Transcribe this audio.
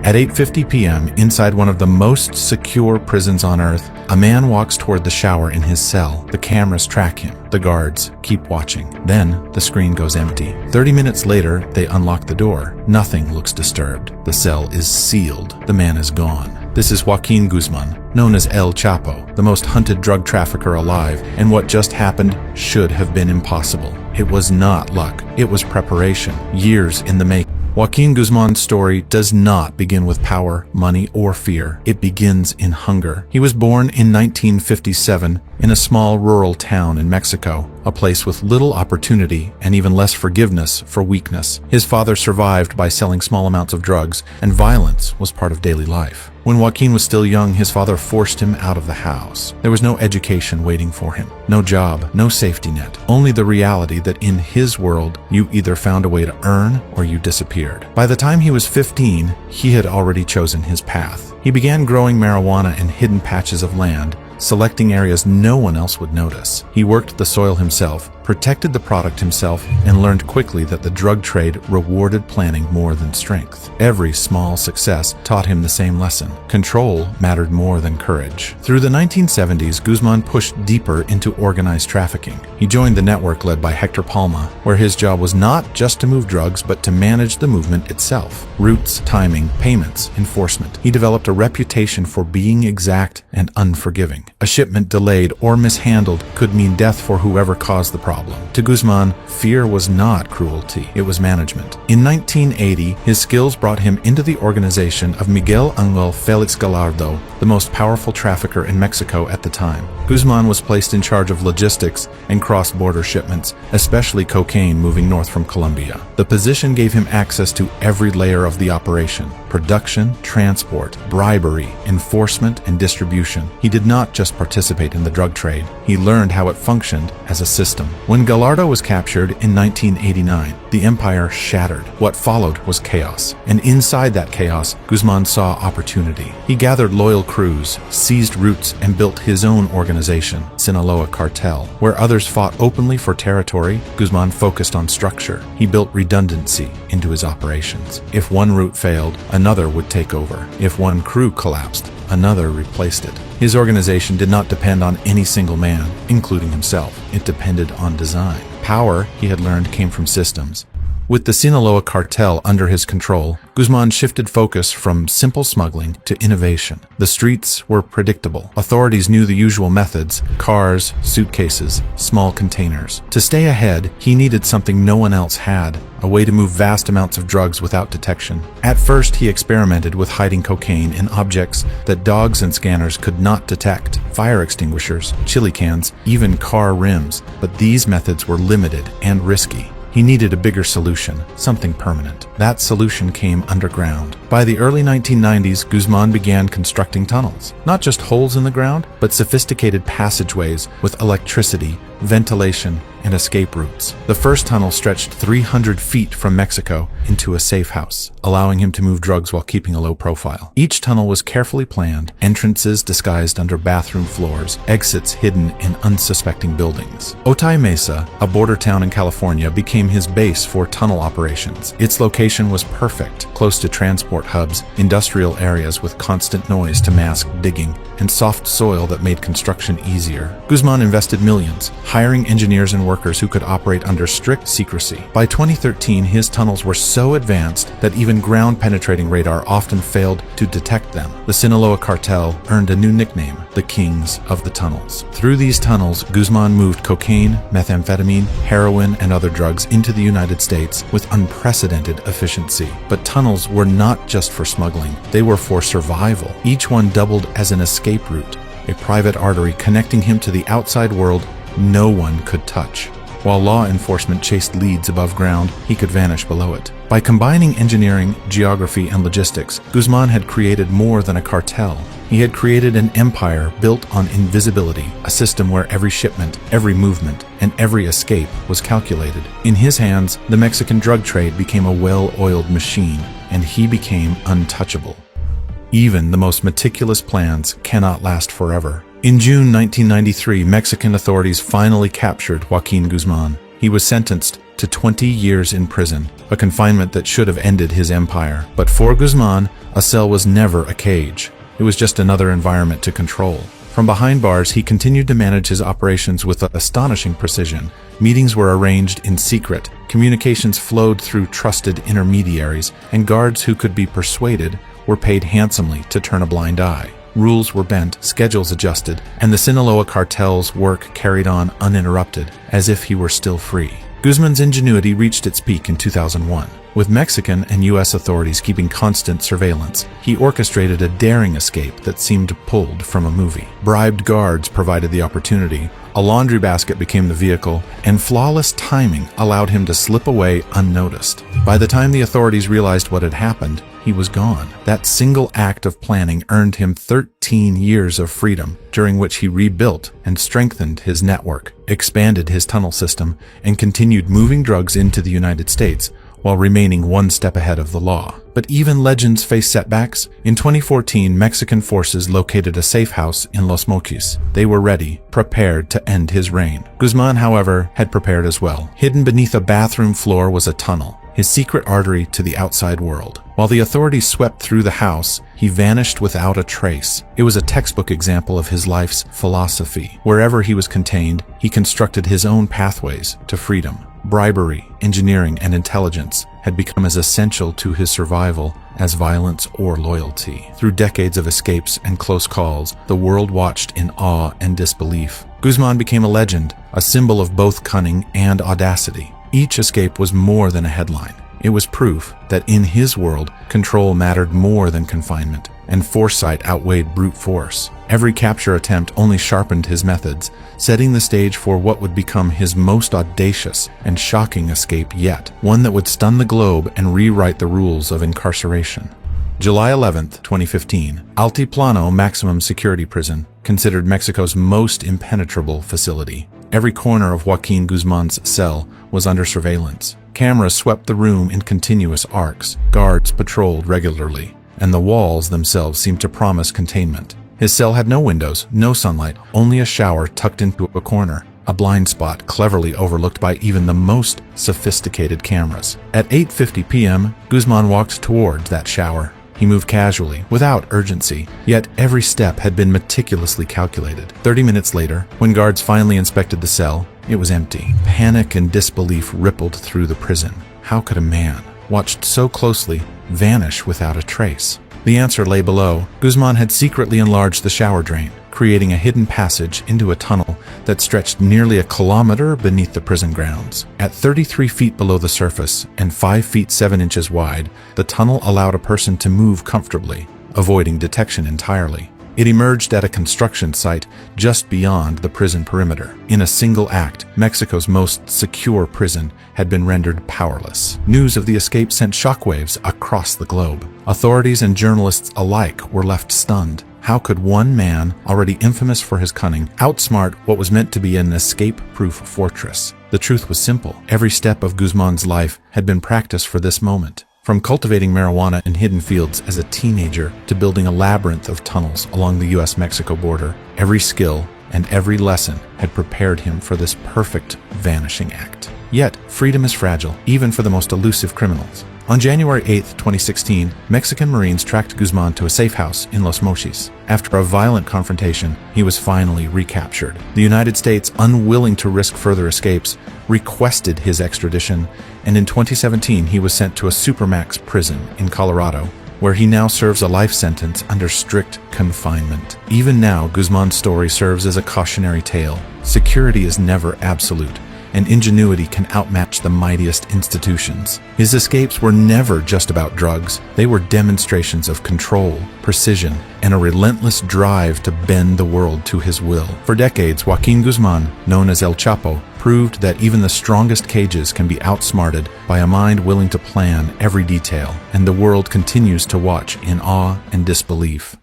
At 8:50 p.m., inside one of the most secure prisons on Earth, a man walks toward the shower in his cell. The cameras track him. The guards keep watching. Then, the screen goes empty. 30 minutes later, they unlock the door. Nothing looks disturbed. The cell is sealed. The man is gone. This is Joaquin Guzman, known as El Chapo, the most hunted drug trafficker alive, and what just happened should have been impossible. It was not luck. It was preparation, years in the making. Joaquin Guzman's story does not begin with power, money, or fear. It begins in hunger. He was born in 1957 in a small rural town in Mexico, a place with little opportunity and even less forgiveness for weakness. His father survived by selling small amounts of drugs, and violence was part of daily life. When Joaquin was still young, his father forced him out of the house. There was no education waiting for him, no job, no safety net, only the reality that in his world, you either found a way to earn or you disappeared. By the time he was 15, he had already chosen his path. He began growing marijuana in hidden patches of land, selecting areas no one else would notice. He worked the soil himself, protected the product himself, and learned quickly that the drug trade rewarded planning more than strength. Every small success taught him the same lesson. Control mattered more than courage. Through the 1970s, Guzman pushed deeper into organized trafficking. He joined the network led by Hector Palma, where his job was not just to move drugs, but to manage the movement itself. Routes, timing, payments, enforcement. He developed a reputation for being exact and unforgiving. A shipment delayed or mishandled could mean death for whoever caused the problem. To Guzman, fear was not cruelty, it was management. In 1980, his skills brought him into the organization of Miguel Ángel Félix Gallardo, the most powerful trafficker in Mexico at the time. Guzman was placed in charge of logistics and cross-border shipments, especially cocaine moving north from Colombia. The position gave him access to every layer of the operation: production, transport, bribery, enforcement, and distribution. He did not just participate in the drug trade, he learned how it functioned as a system. When Gallardo was captured in 1989, the empire shattered. What followed was chaos, and inside that chaos, Guzman saw opportunity. He gathered loyal crews, seized routes, and built his own organization, Sinaloa Cartel. Where others fought openly for territory, Guzman focused on structure. He built redundancy into his operations. If one route failed, another would take over. If one crew collapsed, another replaced it. His organization did not depend on any single man, including himself. It depended on design. Power, he had learned, came from systems. With the Sinaloa cartel under his control, Guzman shifted focus from simple smuggling to innovation. The streets were predictable. Authorities knew the usual methods: cars, suitcases, small containers. To stay ahead, he needed something no one else had: a way to move vast amounts of drugs without detection. At first, he experimented with hiding cocaine in objects that dogs and scanners could not detect: fire extinguishers, chili cans, even car rims. But these methods were limited and risky. He needed a bigger solution, something permanent. That solution came underground. By the early 1990s, Guzman began constructing tunnels. Not just holes in the ground, but sophisticated passageways with electricity, ventilation, and escape routes. The first tunnel stretched 300 feet from Mexico into a safe house, allowing him to move drugs while keeping a low profile. Each tunnel was carefully planned: entrances disguised under bathroom floors, exits hidden in unsuspecting buildings. Otay Mesa, a border town in California, became his base for tunnel operations. Its location was perfect, close to transport hubs, industrial areas with constant noise to mask digging, and soft soil that made construction easier. Guzman invested millions, hiring engineers and workers who could operate under strict secrecy. By 2013, his tunnels were so advanced that even ground-penetrating radar often failed to detect them. The Sinaloa cartel earned a new nickname: the Kings of the Tunnels. Through these tunnels, Guzman moved cocaine, methamphetamine, heroin, and other drugs into the United States with unprecedented efficiency. But tunnels were not just for smuggling, they were for survival. Each one doubled as an escape route, a private artery connecting him to the outside world no one could touch. While law enforcement chased leads above ground, he could vanish below it. By combining engineering, geography, and logistics, Guzman had created more than a cartel. He had created an empire built on invisibility, a system where every shipment, every movement, and every escape was calculated. In his hands, the Mexican drug trade became a well-oiled machine, and he became untouchable. Even the most meticulous plans cannot last forever. In June 1993, Mexican authorities finally captured Joaquin Guzman. He was sentenced to 20 years in prison, a confinement that should have ended his empire. But for Guzman, A cell was never a cage. It was just another environment to control. From behind bars, he continued to manage his operations with astonishing precision. Meetings were arranged in secret, communications flowed through trusted intermediaries, and guards who could be persuaded were paid handsomely to turn a blind eye. Rules were bent, schedules adjusted, and the Sinaloa cartel's work carried on uninterrupted, as if he were still free. Guzman's ingenuity reached its peak in 2001. With Mexican and U.S. authorities keeping constant surveillance, he orchestrated a daring escape that seemed pulled from a movie. Bribed guards provided the opportunity, a laundry basket became the vehicle, and flawless timing allowed him to slip away unnoticed. By the time the authorities realized what had happened, he was gone. That single act of planning earned him 13 years of freedom, during which he rebuilt and strengthened his network, expanded his tunnel system, and continued moving drugs into the United States, while remaining one step ahead of the law. But even legends face setbacks. In 2014, Mexican forces located a safe house in Los Mochis. They were ready, prepared to end his reign. Guzman, however, had prepared as well. Hidden beneath a bathroom floor was a tunnel, his secret artery to the outside world. While the authorities swept through the house, he vanished without a trace. It was a textbook example of his life's philosophy. Wherever he was contained, he constructed his own pathways to freedom. Bribery, engineering, and intelligence had become as essential to his survival as violence or loyalty. Through decades of escapes and close calls, the world watched in awe and disbelief. Guzman became a legend, a symbol of both cunning and audacity. Each escape was more than a headline. It was proof that in his world, control mattered more than confinement, and foresight outweighed brute force. Every capture attempt only sharpened his methods, setting the stage for what would become his most audacious and shocking escape yet, one that would stun the globe and rewrite the rules of incarceration. July 11, 2015, Altiplano Maximum Security Prison, considered Mexico's most impenetrable facility. Every corner of Joaquin Guzman's cell was under surveillance. Cameras swept the room in continuous arcs, guards patrolled regularly, and the walls themselves seemed to promise containment. His cell had no windows, no sunlight, only a shower tucked into a corner, a blind spot cleverly overlooked by even the most sophisticated cameras. At 8:50 p.m., Guzman walked towards that shower. He moved casually, without urgency, yet every step had been meticulously calculated. 30 minutes later, when guards finally inspected the cell, it was empty. Panic and disbelief rippled through the prison. How could a man, watched so closely, vanish without a trace? The answer lay below. Guzman had secretly enlarged the shower drain, creating a hidden passage into a tunnel that stretched nearly a kilometer beneath the prison grounds. At 33 feet below the surface and 5 feet 7 inches wide, the tunnel allowed a person to move comfortably, avoiding detection entirely. It emerged at a construction site just beyond the prison perimeter. In a single act, Mexico's most secure prison had been rendered powerless. News of the escape sent shockwaves across the globe. Authorities and journalists alike were left stunned. How could one man, already infamous for his cunning, outsmart what was meant to be an escape-proof fortress? The truth was simple. Every step of Guzman's life had been practiced for this moment. From cultivating marijuana in hidden fields as a teenager to building a labyrinth of tunnels along the U.S.-Mexico border, every skill and every lesson had prepared him for this perfect vanishing act. Yet, freedom is fragile, even for the most elusive criminals. On January 8, 2016, Mexican Marines tracked Guzman to a safe house in Los Mochis. After a violent confrontation, he was finally recaptured. The United States, unwilling to risk further escapes, requested his extradition, and in 2017 he was sent to a supermax prison in Colorado, where he now serves a life sentence under strict confinement. Even now, Guzman's story serves as a cautionary tale. Security is never absolute, and ingenuity can outmatch the mightiest institutions. His escapes were never just about drugs. They were demonstrations of control, precision, and a relentless drive to bend the world to his will. For decades, Joaquin Guzman, known as El Chapo, proved that even the strongest cages can be outsmarted by a mind willing to plan every detail, and the world continues to watch in awe and disbelief.